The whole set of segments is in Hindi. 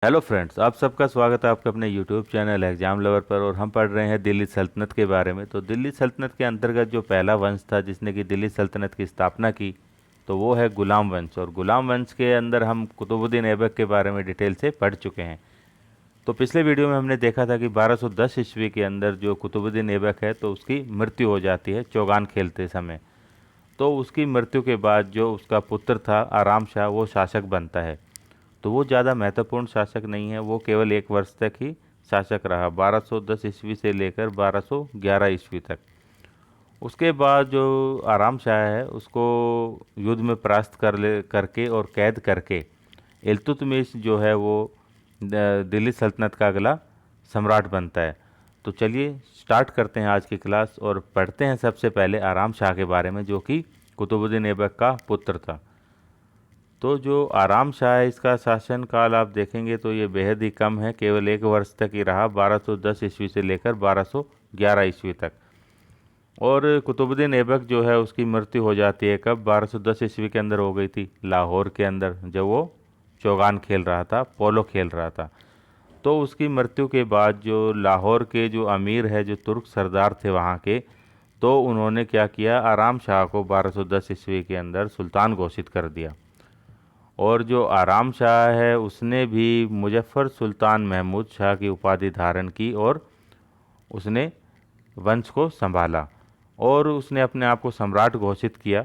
हेलो फ्रेंड्स, आप सबका स्वागत है आपके अपने यूट्यूब चैनल एग्जाम लवर पर। और हम पढ़ रहे हैं दिल्ली सल्तनत के बारे में। तो दिल्ली सल्तनत के अंतर्गत जो पहला वंश था जिसने कि दिल्ली सल्तनत की स्थापना की, तो वो है गुलाम वंश। और गुलाम वंश के अंदर हम कुतुबुद्दीन ऐबक के बारे में डिटेल से पढ़ चुके हैं। तो पिछले वीडियो में हमने देखा था कि 1210 ईस्वी के अंदर जो कुतुबुद्दीन ऐबक है तो उसकी मृत्यु हो जाती है चौगान खेलते समय। तो उसकी मृत्यु के बाद जो उसका पुत्र था आराम शाह, वो शासक बनता है। तो वो ज़्यादा महत्वपूर्ण शासक नहीं है, वो केवल 1 वर्ष तक ही शासक रहा, 1210 ईस्वी से लेकर 1211 ईस्वी तक। उसके बाद जो आराम शाह है उसको युद्ध में परास्त करके और कैद करके इल्तुतमिश जो है वो दिल्ली सल्तनत का अगला सम्राट बनता है। तो चलिए स्टार्ट करते हैं आज की क्लास और पढ़ते हैं सबसे पहले आराम शाह के बारे में, जो कि कुतुबुद्दीन ऐबक का पुत्र था। तो जो आराम शाह है इसका शासन काल आप देखेंगे तो ये बेहद ही कम है, केवल 1 वर्ष तक ही रहा, 1210 ईस्वी से लेकर 1211 ईस्वी तक। और कुतुबुद्दीन ऐबक जो है उसकी मृत्यु हो जाती है कब, 1210 ईस्वी के अंदर हो गई थी, लाहौर के अंदर, जब वो चौगान खेल रहा था, पोलो खेल रहा था। तो उसकी मृत्यु के बाद जो लाहौर के जो अमीर है, जो तुर्क सरदार थे वहाँ के, तो उन्होंने क्या किया, आराम शाह को 1210 ईस्वी के अंदर सुल्तान घोषित कर दिया। और जो आराम शाह है उसने भी मुजफ्फर सुल्तान महमूद शाह की उपाधि धारण की और उसने वंश को संभाला। और उसने अपने आप को सम्राट घोषित किया,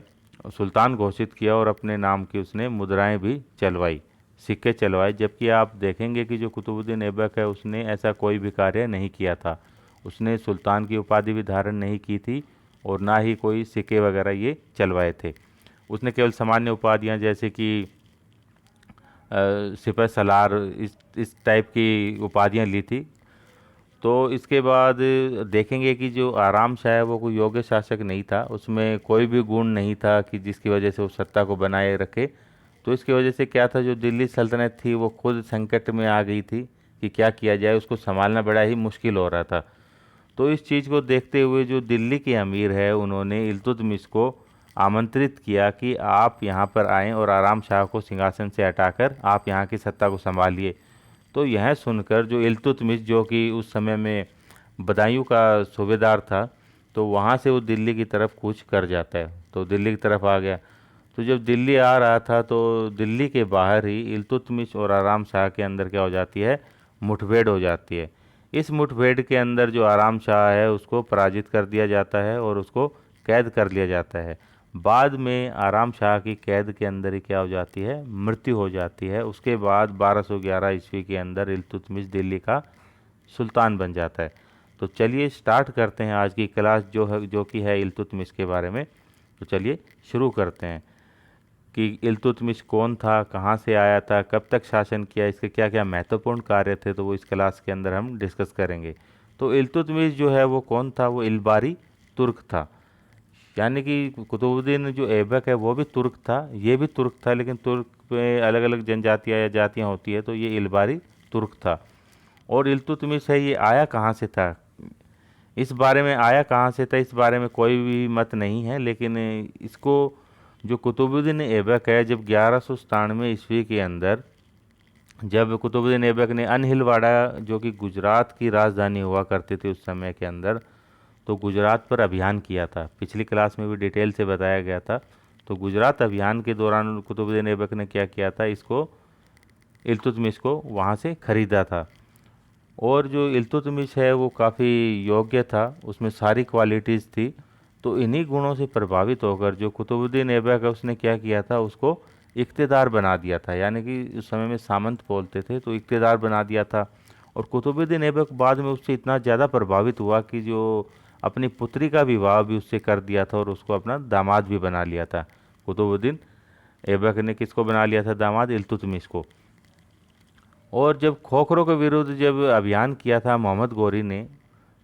सुल्तान घोषित किया, और अपने नाम की उसने मुद्राएं भी चलवाई, सिक्के चलवाए। जबकि आप देखेंगे कि जो कुतुबुद्दीन ऐबक है उसने ऐसा कोई भी कार्य नहीं किया था, उसने सुल्तान की उपाधि भी धारण नहीं की थी और ना ही कोई सिक्के वगैरह ये चलवाए थे। उसने केवल सामान्य उपाधियां जैसे कि सिपह सलार, इस टाइप की उपाधियां ली थी। तो इसके बाद देखेंगे कि जो आराम शाह है वो कोई योग्य शासक नहीं था, उसमें कोई भी गुण नहीं था कि जिसकी वजह से वो सत्ता को बनाए रखे। तो इसकी वजह से क्या था, जो दिल्ली सल्तनत थी वो खुद संकट में आ गई थी कि क्या किया जाए, उसको संभालना बड़ा ही मुश्किल हो रहा था। तो इस चीज़ को देखते हुए जो दिल्ली के अमीर है उन्होंने इल्तुतमिश को आमंत्रित किया कि आप यहाँ पर आएँ और आराम शाह को सिंहासन से हटाकर आप यहाँ की सत्ता को संभालिए। तो यह सुनकर जो इल्तुतमिश, जो कि उस समय में बदायूं का सूबेदार था, तो वहाँ से वो दिल्ली की तरफ कूच कर जाता है, तो दिल्ली की तरफ आ गया। तो जब दिल्ली आ रहा था तो दिल्ली के बाहर ही इल्तुतमिश और आराम शाह के अंदर क्या हो जाती है, मुठभेड़ हो जाती है। इस मुठभेड़ के अंदर जो आराम शाह है उसको पराजित कर दिया जाता है और उसको कैद कर लिया जाता है। बाद में आराम शाह की कैद के अंदर ही क्या हो जाती है, मृत्यु हो जाती है। उसके बाद 1211 ईस्वी के अंदर इल्तुतमिश दिल्ली का सुल्तान बन जाता है। तो चलिए स्टार्ट करते हैं आज की क्लास, जो कि है इल्तुतमिश के बारे में। तो चलिए शुरू करते हैं कि इल्तुतमिश कौन था, कहाँ से आया था, कब तक शासन किया, इसके क्या क्या महत्वपूर्ण कार्य थे, तो वो इस क्लास के अंदर हम डिस्कस करेंगे। तो इल्तुतमिश जो है वो कौन था, वो इलबारी तुर्क था। यानी कि कुतुबुद्दीन जो ऐबक है वो भी तुर्क था, ये भी तुर्क था, लेकिन तुर्क में अलग अलग जनजातियाँ या जातियाँ होती है, तो ये इलबारी तुर्क था। और इल्तुतमिश है ये आया कहाँ से था, इस बारे में आया कहाँ से था इस बारे में कोई भी मत नहीं है। लेकिन इसको जो कुतुबुद्दीन ऐबक है, जब 1197 ईस्वी के अंदर जब कुतुबुद्दीन ऐबक ने अनहिलवाड़ा, जो कि गुजरात की राजधानी हुआ करती थी उस समय के अंदर, तो गुजरात पर अभियान किया था। पिछली क्लास में भी डिटेल से बताया गया था। तो गुजरात अभियान के दौरान कुतुबुद्दीन ऐबक ने क्या किया था, इसको इल्तुतमिश को वहाँ से खरीदा था। और जो इल्तुतमिश है वो काफ़ी योग्य था, उसमें सारी क्वालिटीज़ थी। तो इन्हीं गुणों से प्रभावित होकर जो कुतुबुद्दीन ऐबक है उसने क्या किया था, उसको इक़्तिदार बना दिया था। यानी कि उस समय में सामंत बोलते थे, तो इक़्तिदार बना दिया था। और कुतुबुद्दीन ऐबक बाद में उससे इतना ज़्यादा प्रभावित हुआ कि जो अपनी पुत्री का विवाह भी उससे कर दिया था और उसको अपना दामाद भी बना लिया था। कुतुबुद्दीन ऐबक ने किसको बना लिया था दामाद, इल्तुतमिश को। और जब खोखरों के विरुद्ध जब अभियान किया था मोहम्मद गौरी ने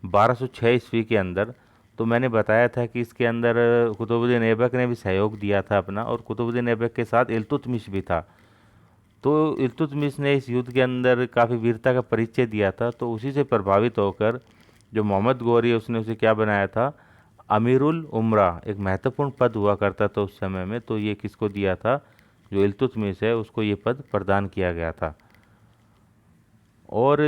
1206 ईस्वी के अंदर, तो मैंने बताया था कि इसके अंदर कुतुबुद्दीन ऐबक ने भी सहयोग दिया था अपना, और कुतुबुद्दीन ऐबक के साथ इल्तुतमिश भी था। तो इल्तुतमिश ने इस युद्ध के अंदर काफ़ी वीरता का परिचय दिया था। तो उसी से प्रभावित होकर जो मोहम्मद गौरी है उसने उसे क्या बनाया था, अमीरुल उमरा, एक महत्वपूर्ण पद हुआ करता था उस समय में, तो ये किसको दिया था, जो इल्तुतमिश है उसको ये पद प्रदान किया गया था। और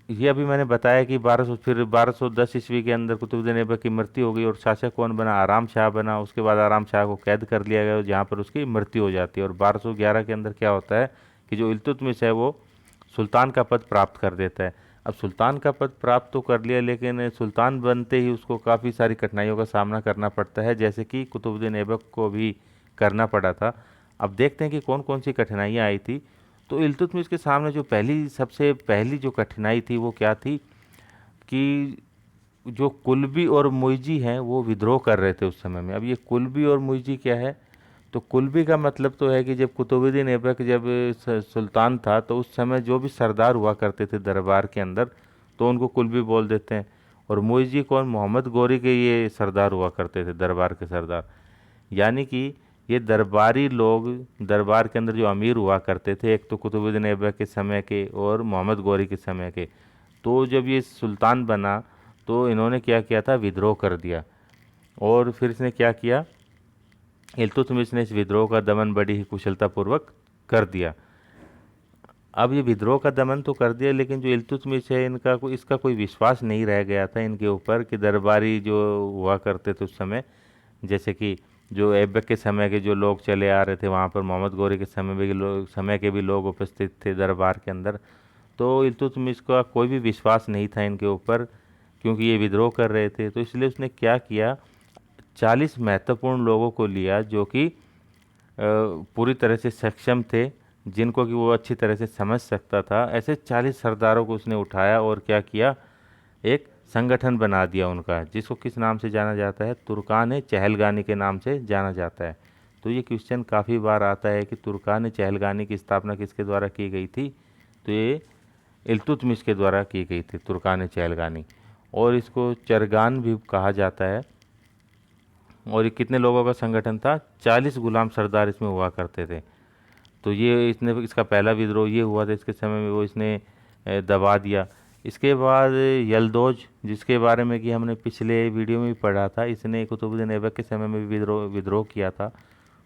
ये अभी मैंने बताया कि 1210 ईस्वी के अंदर कुतुबुद्दीन ऐबक की मृत्यु हो गई और शासक कौन बना, आराम शाह बना। उसके बाद आराम शाह को कैद कर लिया गया जहाँ पर उसकी मृत्यु हो जाती है। और 1211 के अंदर क्या होता है कि जो इल्तुतमिश है वो सुल्तान का पद प्राप्त कर देता है। अब सुल्तान का पद प्राप्त तो कर लिया, लेकिन सुल्तान बनते ही उसको काफ़ी सारी कठिनाइयों का सामना करना पड़ता है, जैसे कि कुतुबुद्दीन ऐबक को भी करना पड़ा था। अब देखते हैं कि कौन कौन सी कठिनाइयाँ आई थी। तो इल्तुतमिश के सामने जो सबसे पहली जो कठिनाई थी वो क्या थी कि जो कुल्बी और मुइजी हैं वो विद्रोह कर रहे थे उस समय में। अब ये कुल्बी और मुइजी क्या है, तो कुल्बी का मतलब तो है कि जब कुतुबुद्दीन ऐबक जब सुल्तान था तो उस समय जो भी सरदार हुआ करते थे दरबार के अंदर, तो उनको कुल्बी बोल देते हैं। और मुइजी कौन, मोहम्मद गौरी के ये सरदार हुआ करते थे, दरबार के सरदार। यानी कि ये दरबारी लोग दरबार के अंदर जो अमीर हुआ करते थे, एक तो कुतुबुद्दीन ऐबक के समय के और मोहम्मद गौरी के समय के। तो जब ये सुल्तान बना तो इन्होंने क्या किया था, विद्रोह कर दिया। और फिर इसने क्या किया, इल्तुतमिश ने इस विद्रोह का दमन बड़ी ही कुशलतापूर्वक कर दिया। अब ये विद्रोह का दमन तो कर दिया, लेकिन जो इल्तुतमिश है इसका कोई विश्वास नहीं रह गया था इनके ऊपर कि दरबारी जो हुआ करते थे उस समय, जैसे कि जो ऐबक के समय के जो लोग चले आ रहे थे वहाँ पर मोहम्मद गौरी के समय के भी लोग उपस्थित थे दरबार के अंदर। तो इल्तुतमिश का कोई भी विश्वास नहीं था इनके ऊपर, क्योंकि ये विद्रोह कर रहे थे। तो इसलिए उसने क्या किया, 40 महत्वपूर्ण लोगों को लिया जो कि पूरी तरह से सक्षम थे, जिनको कि वो अच्छी तरह से समझ सकता था। ऐसे 40 सरदारों को उसने उठाया और क्या किया, एक संगठन बना दिया उनका, जिसको किस नाम से जाना जाता है, तुर्कान चहलगानी के नाम से जाना जाता है। तो ये क्वेश्चन काफ़ी बार आता है कि तुर्कान चहलगानी की स्थापना किसके द्वारा की गई थी, तो ये इल्तुतमिश के द्वारा की गई थी, तुर्कान चहलगानी। और इसको चरगान भी कहा जाता है। और ये कितने लोगों का संगठन था, 40 गुलाम सरदार इसमें हुआ करते थे। तो ये इसका पहला विद्रोह ये हुआ था, इसके समय में वो इसने दबा दिया। इसके बाद यलदौज, जिसके बारे में कि हमने पिछले वीडियो में भी पढ़ा था, इसने कुतुबुद्दीन ऐबक के समय में भी विद्रोह किया था।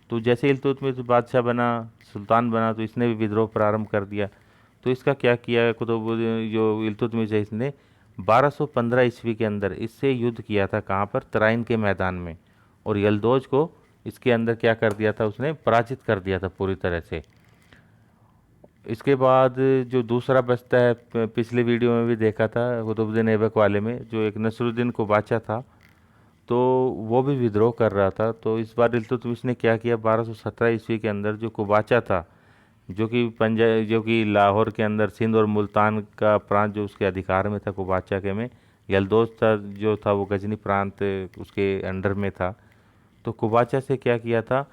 तो जैसे इल्तुतमिश बादशाह बना, सुल्तान बना, तो इसने भी विद्रोह प्रारंभ कर दिया। तो इसका क्या किया कुतुबुद्दीन जो इल्तुतमिश है, इसने 1215 ईस्वी के अंदर इससे युद्ध किया था, कहाँ पर, तराइन के मैदान में। और यलदौज को इसके अंदर क्या कर दिया था, उसने पराजित कर दिया था पूरी तरह से। इसके बाद जो दूसरा बचता है, पिछले वीडियो में भी देखा था कुतुबुद्दीन ऐबक वाले में, जो एक नसरुद्दीन कुबाचा था, तो वो भी विद्रोह कर रहा था। तो इस बार इल्तुतमिश ने क्या किया, 1217 ईस्वी के अंदर जो कुबाचा था, जो कि लाहौर के अंदर सिंध और मुल्तान का प्रांत जो उसके अधिकार में था कुबाचा के में, यलदौज था जो था वो गजनी प्रांत उसके अंडर में था। तो कुबाचा से क्या किया था,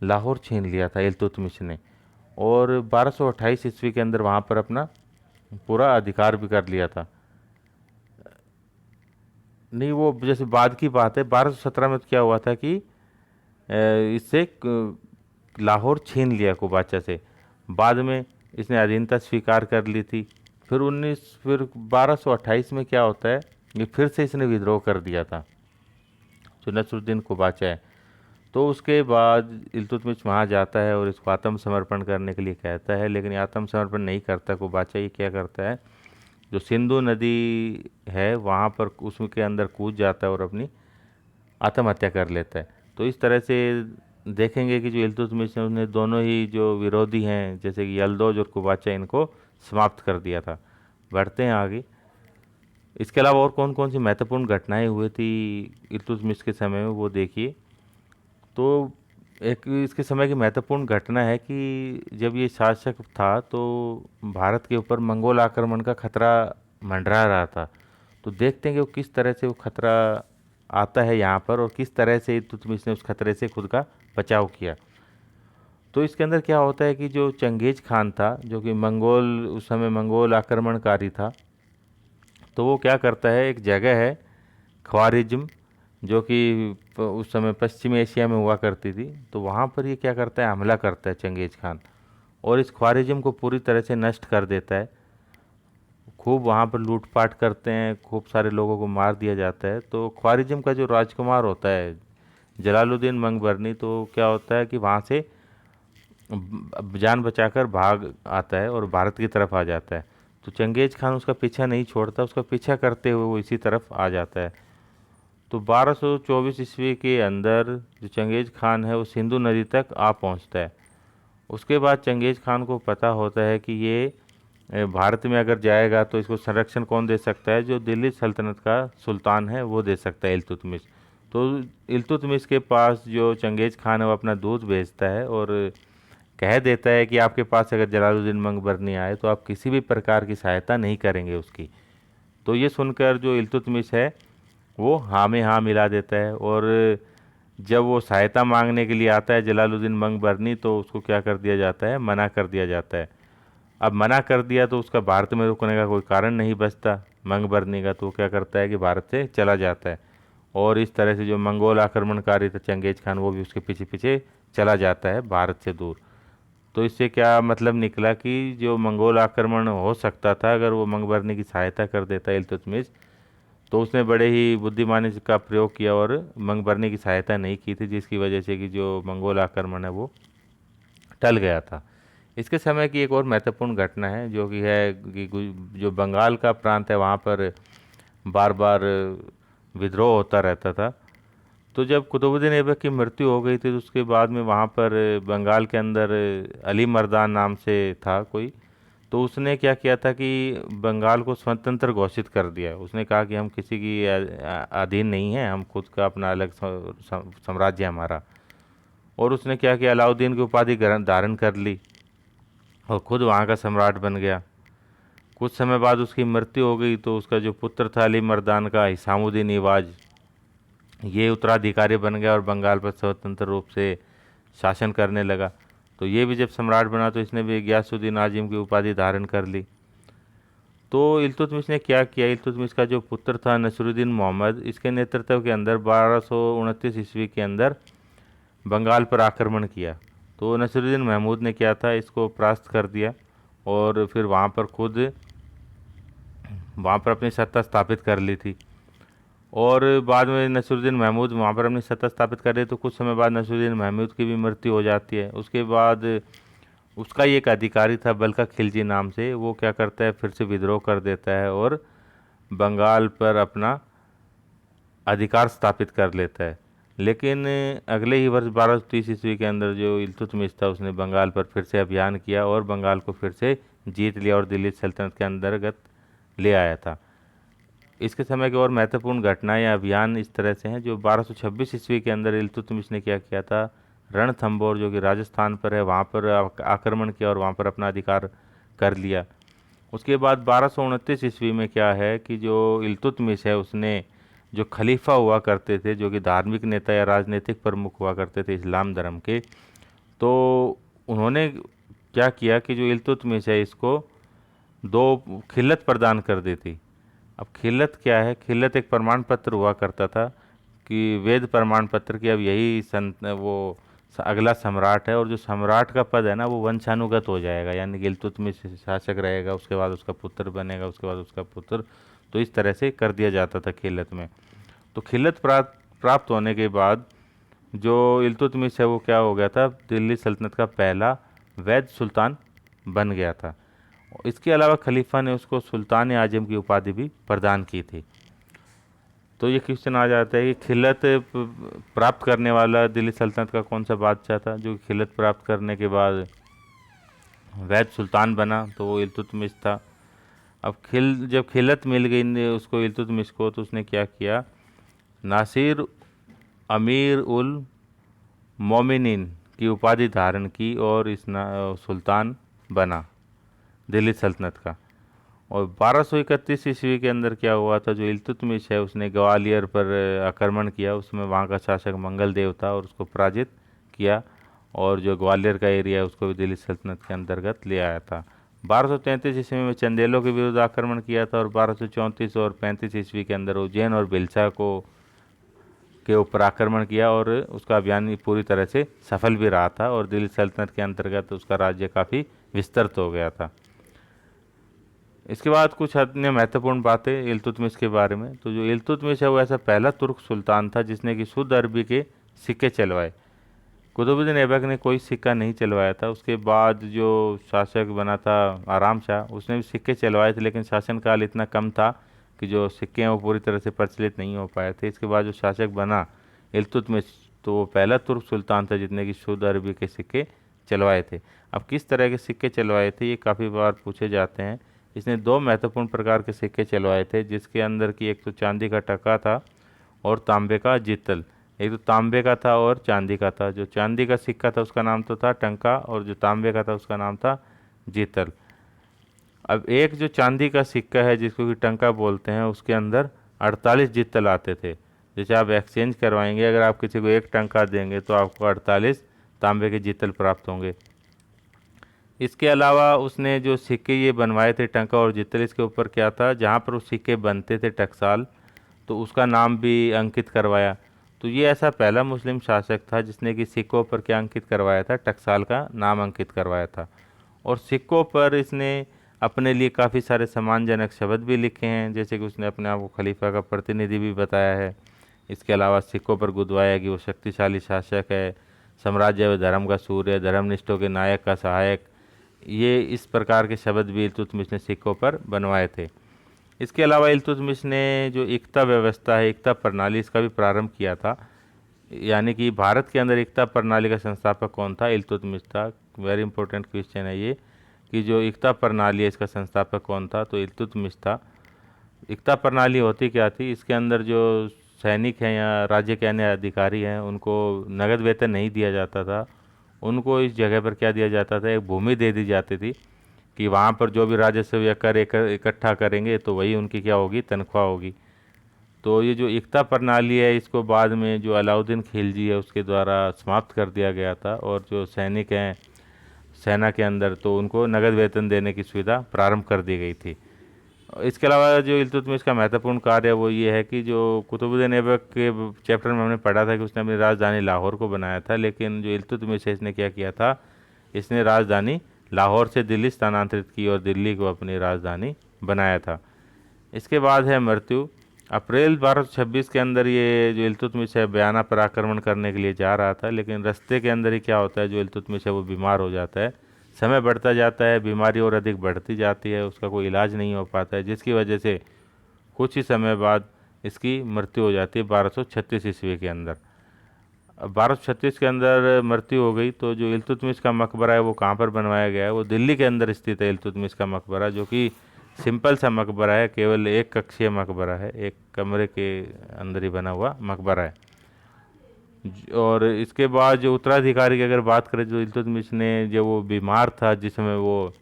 लाहौर छीन लिया था इल्तुतमिश ने। और 1228 ईस्वी के अंदर वहाँ पर अपना पूरा अधिकार भी कर लिया था। नहीं, वो जैसे बाद की बात है, 1217 में तो क्या हुआ था कि इससे लाहौर छीन लिया कुबाचा से। बाद में इसने अधीनता स्वीकार कर ली थी। फिर 1228 में क्या होता है, ये फिर से इसने विद्रोह कर दिया था, जो नसरुद्दीन कुबाचा है। तो उसके बाद इल्तुतमिश वहाँ जाता है और इसको आत्मसमर्पण करने के लिए कहता है, लेकिन ये आत्मसमर्पण नहीं करता कुबाचा। ये क्या करता है, जो सिंधु नदी है वहाँ पर उसके अंदर कूद जाता है और अपनी आत्महत्या कर लेता है। तो इस तरह से देखेंगे कि जो इल्तुतमिश है उसने दोनों ही जो विरोधी हैं, जैसे कि यलदौज और कुबाचा, इनको समाप्त कर दिया था। बढ़ते हैं आगे। इसके अलावा और कौन कौन सी महत्वपूर्ण घटनाएं हुई थी इल्तुतमिश के समय में, वो देखिए। तो एक इसके समय की महत्वपूर्ण घटना है कि जब ये शासक था तो भारत के ऊपर मंगोल आक्रमण का खतरा मंडरा रहा था। तो देखते हैं कि वो किस तरह से वो खतरा आता है यहाँ पर, और किस तरह से इल्तुतमिश ने उस खतरे से खुद का बचाव किया। तो इसके अंदर क्या होता है कि जो चंगेज खान था, जो कि उस समय मंगोल आक्रमणकारी था, तो वो क्या करता है, एक जगह है ख्वारिज्म, जो कि उस समय पश्चिमी एशिया में हुआ करती थी। तो वहाँ पर ये क्या करता है, हमला करता है चंगेज खान, और इस ख्वारिज्म को पूरी तरह से नष्ट कर देता है। खूब वहाँ पर लूटपाट करते हैं, खूब सारे लोगों को मार दिया जाता है। तो ख्वारिज्म का जो राजकुमार होता है जलालुद्दीन मंगबरनी, तो क्या होता है कि वहाँ से जान बचाकर भाग आता है और भारत की तरफ आ जाता है। तो चंगेज खान उसका पीछा नहीं छोड़ता, उसका पीछा करते हुए वो इसी तरफ आ जाता है। तो 1224 ईस्वी के अंदर जो चंगेज खान है वो सिंधु नदी तक आ पहुंचता है। उसके बाद चंगेज खान को पता होता है कि ये भारत में अगर जाएगा तो इसको संरक्षण कौन दे सकता है, जो दिल्ली सल्तनत का सुल्तान है वो दे सकता है, इल्तुतमिश। तो इल्तुतमिश के पास जो चंगेज खान है वो अपना दूत भेजता है और कह देता है कि आपके पास अगर जलालुद्दीन मंगबरनी आए तो आप किसी भी प्रकार की सहायता नहीं करेंगे उसकी। तो ये सुनकर जो इल्तुतमिश है वो हाँ में हाँ मिला देता है, और जब वो सहायता मांगने के लिए आता है जलालुद्दीन मंगबरनी तो उसको क्या कर दिया जाता है, मना कर दिया जाता है। अब मना कर दिया तो उसका भारत में रुकने का कोई कारण नहीं बचता मंगबरनी का, तो वो क्या करता है कि भारत से चला जाता है। और इस तरह से जो मंगोल आक्रमणकारी था चंगेज खान वो भी उसके पीछे पीछे चला जाता है भारत से दूर। तो इससे क्या मतलब निकला कि जो मंगोल आक्रमण हो सकता था अगर वो मंगबरनी की सहायता कर देता इल्तुतमिश, तो उसने बड़े ही बुद्धिमानी का प्रयोग किया और मंगबरनी की सहायता नहीं की थी, जिसकी वजह से कि जो मंगोल आक्रमण है वो टल गया था। इसके समय की एक और महत्वपूर्ण घटना है जो कि है कि जो बंगाल का प्रांत है वहाँ पर बार बार विद्रोह होता रहता था। तो जब कुतुबुद्दीन ऐबक की मृत्यु हो गई थी तो उसके बाद में वहाँ पर बंगाल के अंदर अली मर्दान नाम से था कोई, तो उसने क्या किया था कि बंगाल को स्वतंत्र घोषित कर दिया। उसने कहा कि हम किसी की अधीन नहीं है, हम खुद का अपना अलग साम्राज्य है हमारा। और उसने क्या किया, अलाउद्दीन की उपाधि धारण कर ली और खुद वहाँ का सम्राट बन गया। कुछ समय बाद उसकी मृत्यु हो गई तो उसका जो पुत्र था अली मर्दान का, हिसामुद्दीन इवाज, ये उत्तराधिकारी बन गया और बंगाल पर स्वतंत्र रूप से शासन करने लगा। तो ये भी जब सम्राट बना तो इसने भी गयासुद्दीन आजिम की उपाधि धारण कर ली। तो इल्तुतमिश ने क्या किया, इल्तुतमिश का जो पुत्र था नसरुद्दीन मोहम्मद, इसके नेतृत्व के अंदर 1229 ईस्वी के अंदर बंगाल पर आक्रमण किया। तो नसरुद्दीन महमूद ने क्या था, इसको परास्त कर दिया और फिर वहाँ पर अपनी सत्ता स्थापित कर ली थी। और बाद में नसरुद्दीन महमूद वहाँ पर अपनी सत्ता स्थापित कर रहे तो कुछ समय बाद नसरुद्दीन महमूद की भी मृत्यु हो जाती है। उसके बाद उसका ही एक अधिकारी था बल्का खिलजी नाम से, वो क्या करता है फिर से विद्रोह कर देता है और बंगाल पर अपना अधिकार स्थापित कर लेता है। लेकिन अगले ही वर्ष 1230 ईस्वी के अंदर जो इल्तुतमिश था उसने बंगाल पर फिर से अभियान किया और बंगाल को फिर से जीत लिया और दिल्ली सल्तनत के अंतर्गत ले आया था। इसके समय की और महत्वपूर्ण घटनाएं या अभियान इस तरह से हैं। जो 1226 ईस्वी के अंदर इल्तुतमिश ने क्या किया था, रणथंबोर जो कि राजस्थान पर है वहाँ पर आक्रमण किया और वहाँ पर अपना अधिकार कर लिया। उसके बाद 1229 ईस्वी में क्या है कि जो इल्तुतमिश है उसने जो खलीफा हुआ करते थे, जो कि धार्मिक नेता या राजनीतिक प्रमुख हुआ करते थे इस्लाम धर्म के, तो उन्होंने क्या किया कि जो इल्तुतमिश है इसको दो खिल्लत प्रदान कर दी थी। अब खिल्लत क्या है, खिल्लत एक प्रमाण पत्र हुआ करता था कि वेद प्रमाण पत्र की अब यही वो अगला सम्राट है, और जो सम्राट का पद है ना वो वंशानुगत हो जाएगा, यानी कि इल्तुतमिश शासक रहेगा, उसके बाद उसका पुत्र बनेगा, उसके बाद उसका पुत्र। तो इस तरह से कर दिया जाता था खिल्लत में। तो खिल्लत प्राप्त होने के बाद जो इल्तुतमिश है वो क्या हो गया था, दिल्ली सल्तनत का पहला वैध सुल्तान बन गया था। इसके अलावा खलीफा ने उसको सुल्तान आजम की उपाधि भी प्रदान की थी। तो ये क्वेश्चन आ जाता है कि खिल्लत प्राप्त करने वाला दिल्ली सल्तनत का कौन सा बादशाह था जो खिल्लत प्राप्त करने के बाद वैध सुल्तान बना, तो वो इल्तुतमिश था। अब जब खिल्लत मिल गई उसको इल्तुतमिश को, तो उसने क्या किया, नासिर अमीर उल मोमिनीन की उपाधि धारण की और इस सुल्तान बना दिल्ली सल्तनत का। और 1231 ईस्वी के अंदर क्या हुआ था, जो इल्तुतमिश है उसने ग्वालियर पर आक्रमण किया, उसमें वहाँ का शासक मंगल देव था और उसको पराजित किया, और जो ग्वालियर का एरिया है उसको भी दिल्ली सल्तनत के अंतर्गत ले आया था। 1233 ईस्वी में चंदेलों के विरुद्ध आक्रमण किया था और 1234 और 35 ईस्वी के अंदर उज्जैन और भिलसा के ऊपर आक्रमण किया, और उसका अभियान पूरी तरह से सफल भी रहा था और दिल्ली सल्तनत के अंतर्गत उसका राज्य काफ़ी विस्तृत हो गया था। इसके बाद कुछ अन्य महत्वपूर्ण बातें इल्तुतमिश के बारे में। तो जो इल्तुतमिश है वो ऐसा पहला तुर्क सुल्तान था जिसने कि शुद्ध अरबी के सिक्के चलवाए। कुतुबुद्दीन ऐबक ने कोई सिक्का नहीं चलवाया था। उसके बाद जो शासक बना था आराम शाह, उसने भी सिक्के चलवाए थे, लेकिन शासनकाल इतना कम था कि जो सिक्के हैं वो पूरी तरह से प्रचलित नहीं हो पाए थे। इसके बाद जो शासक बना इल्तुतमिश, तो वो पहला तुर्क सुल्तान था जिसने कि शुद्ध अरबी के सिक्के चलवाए थे। अब किस तरह के सिक्के चलवाए थे ये काफ़ी बार पूछे जाते हैं। इसने दो महत्वपूर्ण प्रकार के सिक्के चलवाए थे, जिसके अंदर की एक तो चांदी का टका था और तांबे का जितल। एक तो तांबे का था और चांदी का था। जो चांदी का सिक्का था उसका नाम तो था टंका, और जो तांबे का था उसका नाम था जितल। अब एक जो चांदी का सिक्का है जिसको कि टंका बोलते हैं, उसके अंदर 48 जितल आते थे। जैसे आप एक्सचेंज करवाएंगे, अगर आप किसी को एक टंका देंगे तो आपको 48 तांबे के जितल प्राप्त होंगे। इसके अलावा उसने जो सिक्के ये बनवाए थे टंका और जितल, इसके ऊपर क्या था, जहाँ पर वो सिक्के बनते थे टकसाल, तो उसका नाम भी अंकित करवाया। तो ये ऐसा पहला मुस्लिम शासक था जिसने कि सिक्कों पर क्या अंकित करवाया था, टकसाल का नाम अंकित करवाया था। और सिक्कों पर इसने अपने लिए काफ़ी सारे सम्मानजनक शब्द भी लिखे हैं, जैसे कि उसने अपने आप को खलीफा का प्रतिनिधि भी बताया है। इसके अलावा सिक्कों पर गुदवाया कि वो शक्तिशाली शासक है, साम्राज्य व धर्म का सूर्य, धर्मनिष्ठों के नायक का सहायक। ये इस प्रकार के शब्द भी इल्तुतमिश ने सिक्कों पर बनवाए थे। इसके अलावा इल्तुतमिश ने जो एकता व्यवस्था है, एकता प्रणाली, इसका भी प्रारंभ किया था। यानी कि भारत के अंदर एकता प्रणाली का संस्थापक कौन था, इल्तुतमिश था। वेरी इंपॉर्टेंट क्वेश्चन है ये कि जो एकता प्रणाली है इसका संस्थापक कौन था, तो इल्तुतमिश था। एकता प्रणाली होती क्या थी, इसके अंदर जो सैनिक हैं या राज्य के अन्य अधिकारी हैं उनको नगद वेतन नहीं दिया जाता था। उनको इस जगह पर क्या दिया जाता था, एक भूमि दे दी जाती थी कि वहाँ पर जो भी राजस्व या कर इकट्ठा करेंगे तो वही उनकी क्या होगी, तनख्वाह होगी। तो ये जो एकता प्रणाली है इसको बाद में जो अलाउद्दीन खिलजी है उसके द्वारा समाप्त कर दिया गया था, और जो सैनिक हैं सेना के अंदर तो उनको नगद वेतन देने की सुविधा प्रारंभ कर दी गई थी। इसके अलावा जो इल्तुतमिश का महत्वपूर्ण कार्य है वो ये है कि जो कुतुबुद्दीन ऐबक के चैप्टर में हमने पढ़ा था कि उसने अपनी राजधानी लाहौर को बनाया था, लेकिन जो इल्तुतमिश है इसने क्या किया था, इसने राजधानी लाहौर से दिल्ली स्थानांतरित की और दिल्ली को अपनी राजधानी बनाया था। इसके बाद है मृत्यु। अप्रैल 1226 के अंदर ये जो इल्तुतमिश है बयाना पर आक्रमण करने के लिए जा रहा था, लेकिन रास्ते के अंदर ही क्या होता है, जो इल्तुतमिश है वो बीमार हो जाता है। समय बढ़ता जाता है, बीमारी और अधिक बढ़ती जाती है, उसका कोई इलाज नहीं हो पाता है, जिसकी वजह से कुछ ही समय बाद इसकी मृत्यु हो जाती है 1236 ईस्वी के अंदर। अब 1236 के अंदर मृत्यु हो गई तो जो इल्तुतमिश का मकबरा है वो कहाँ पर बनवाया गया है, वो दिल्ली के अंदर स्थित है इल्तुतमिश का मकबरा, जो कि सिंपल सा मकबरा है, केवल एक कक्षीय मकबरा है, एक कमरे के अंदर ही बना हुआ मकबरा है। और इसके बाद जो उत्तराधिकारी की अगर बात करें, जो इल्तुतमिश ने जो वो बीमार था जिस समय वो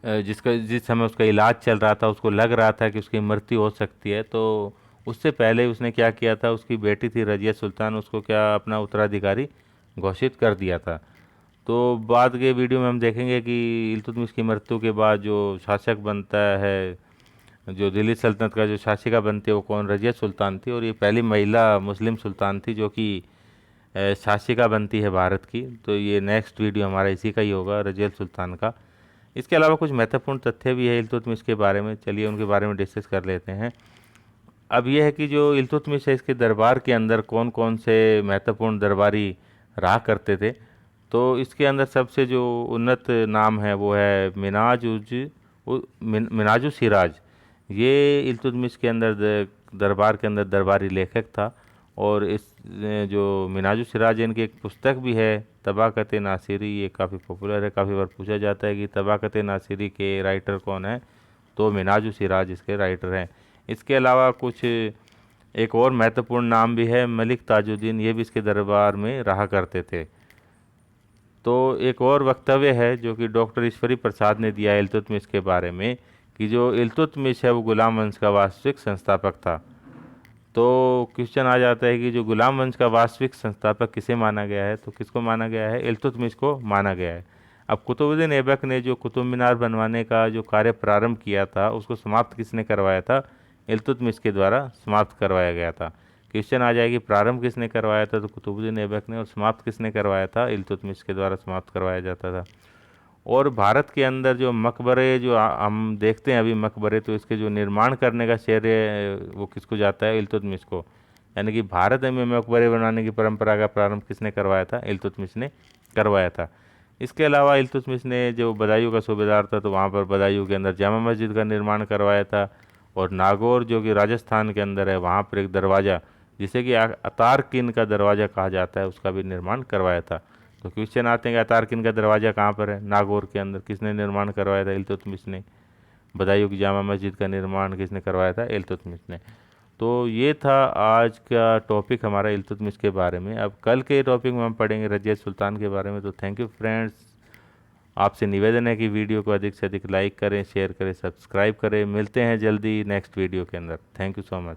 जिस समय उसका इलाज चल रहा था, उसको लग रहा था कि उसकी मृत्यु हो सकती है, तो उससे पहले उसने क्या किया था, उसकी बेटी थी रजिया सुल्तान, उसको क्या अपना उत्तराधिकारी घोषित कर दिया था। तो बाद के वीडियो में हम देखेंगे कि इल्तुतमिश की मृत्यु के बाद जो शासक बनता है, जो दिल्ली सल्तनत का जो शासिका बनती है वो कौन, रजिया सुल्तान थी, और ये पहली महिला मुस्लिम सुल्तान थी जो कि शासिका बनती है भारत की। तो ये नेक्स्ट वीडियो हमारा इसी का ही होगा, रजिया सुल्तान का। इसके अलावा कुछ महत्वपूर्ण तथ्य भी है इल्तुतमिश के बारे में, चलिए उनके बारे में डिस्कस कर लेते हैं। अब यह है कि जो इल्तुतमिश है इसके दरबार के अंदर कौन कौन से महत्वपूर्ण दरबारी रहा करते थे। तो इसके अंदर सबसे जो उन्नत नाम है वो है मिनाजु सिराज। ये इल्तुतमिश के अंदर दरबार के अंदर दरबारी लेखक था। और इस जो मिनाजु सिराज, इनकी एक पुस्तक भी है तबाक़त नासिरी, ये काफ़ी पॉपुलर है, काफ़ी बार पूछा जाता है कि तबाक़त नासिरी के राइटर कौन है, तो मिनाजु सिराज इसके राइटर हैं। इसके अलावा कुछ एक और महत्वपूर्ण नाम भी है, मलिक ताजुद्दीन, ये भी इसके दरबार में रहा करते थे। तो एक और वक्तव्य है जो कि डॉक्टर ईश्वरी प्रसाद ने दिया है इल्तुतमिश के बारे में, कि जो इल्तुतमिश है वो गुलाम वंश का वास्तविक संस्थापक था। तो क्वेश्चन आ जाता है कि जो गुलाम वंश का वास्तविक संस्थापक किसे माना गया है, तो किसको माना गया है, इल्तुतमिश को माना गया है। अब कुतुबुद्दीन ऐबक ने जो कुतुब मीनार बनवाने का जो कार्य प्रारंभ किया था उसको समाप्त किसने करवाया था, इल्तुतमिश के द्वारा समाप्त करवाया गया था। क्वेश्चन आ जाएगी प्रारंभ किसने करवाया था, तो कुतुबुद्दीन ऐबक ने, और समाप्त किसने करवाया था, इल्तुतमिश के द्वारा समाप्त करवाया जाता था। और भारत के अंदर जो मकबरे जो हम देखते हैं अभी मकबरे, तो इसके जो निर्माण करने का श्रेय वो किसको जाता है, इल्तुतमिश को। यानी कि भारत में मकबरे बनाने की परंपरा का प्रारंभ किसने करवाया था? इल्तुतमिश ने करवाया था। इसके अलावा इल्तुतमिश ने जो बदायूं का सूबेदार था तो वहाँ पर बदायूं के अंदर जामा मस्जिद का निर्माण करवाया था। और नागौर जो कि राजस्थान के अंदर है वहाँ पर एक दरवाज़ा जिसे कि अतारकिन का दरवाज़ा कहा जाता है उसका भी निर्माण करवाया था। तो क्वेश्चन आते हैं कि अतारकिन का दरवाज़ा कहाँ पर है? नागौर के अंदर। किसने निर्माण करवाया था? इल्तुतमिश ने। बदायूं की जामा मस्जिद का निर्माण किसने करवाया था? इल्तुतमिश ने। तो ये था आज का टॉपिक हमारा इल्तुतमिश के बारे में। अब कल के टॉपिक में हम पढ़ेंगे रजिया सुल्तान के बारे में। तो थैंक यू फ्रेंड्स, आपसे निवेदन है कि वीडियो को अधिक से अधिक लाइक करें, शेयर करें, सब्सक्राइब करें। मिलते हैं जल्दी नेक्स्ट वीडियो के अंदर। Thank you so much.